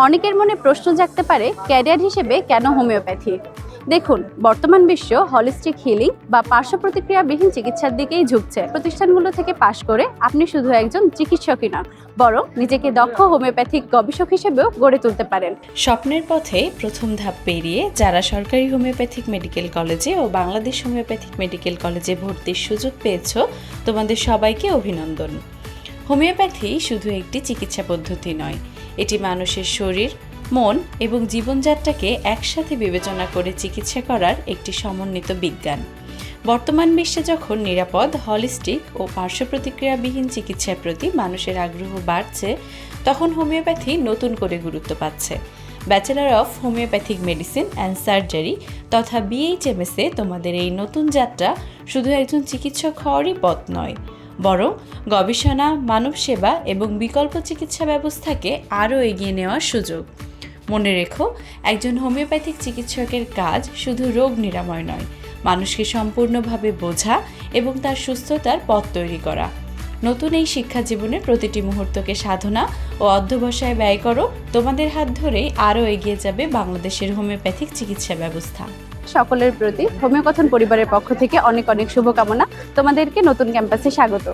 অনেকের মনে প্রশ্ন জাগতে পারে ক্যারিয়ার হিসেবে কেন হোমিওপ্যাথি। দেখুন, বর্তমান বিশ্ব হলিস্টিক হিলিং বা পার্শ্ব প্রতিক্রিয়াবিহীন চিকিৎসার দিকেই ঝুঁকছে। প্রতিষ্ঠানগুলো থেকে পাশ করে আপনি শুধু একজন চিকিৎসকই না, বরং নিজেকে দক্ষ হোমিওপ্যাথিক গবেষক হিসেবেও গড়ে তুলতে পারেন। স্বপ্নের পথে প্রথম ধাপ পেরিয়ে যারা সরকারি হোমিওপ্যাথিক মেডিকেল কলেজে ও বাংলাদেশ হোমিওপ্যাথিক মেডিকেল কলেজে ভর্তির সুযোগ পেয়েছ, তোমাদের সবাইকে অভিনন্দন। হোমিওপ্যাথি শুধু একটি চিকিৎসা পদ্ধতি নয়, এটি মানুষের শরীর, মন এবং জীবনযাত্রাকে একসাথে বিবেচনা করে চিকিৎসা করার একটি সমন্বিত বিজ্ঞান। বর্তমান বিশ্বে যখন নিরাপদ, হলিস্টিক ও পার্শ্ব প্রতিক্রিয়াবিহীন চিকিৎসার প্রতি মানুষের আগ্রহ বাড়ছে, তখন হোমিওপ্যাথি নতুন করে গুরুত্ব পাচ্ছে। Bachelor of homeopathic medicine and surgery তথা BHMS-এ তোমাদের এই নতুন যাত্রা শুধু একজন চিকিৎসক হওয়ারই পথ নয়, বরং গবেষণা, মানব সেবা এবং বিকল্প চিকিৎসা ব্যবস্থাকে আরও এগিয়ে নেওয়ার সুযোগ। মনে রেখো, একজন হোমিওপ্যাথিক চিকিৎসকের কাজ শুধু রোগ নিরাময় নয়, মানুষকে সম্পূর্ণভাবে বোঝা এবং তার সুস্থতার পথ তৈরি করা। নতুন এই শিক্ষা জীবনের প্রতিটি মুহূর্তকে সাধনা ও অধ্যবসায় ব্যয় করো। তোমাদের হাত ধরেই আরও এগিয়ে যাবে বাংলাদেশের হোমিওপ্যাথিক চিকিৎসা ব্যবস্থা। সকলের প্রতি হোমিওকথন পরিবারের পক্ষ থেকে অনেক অনেক শুভকামনা। তোমাদেরকে নতুন ক্যাম্পাসে স্বাগত।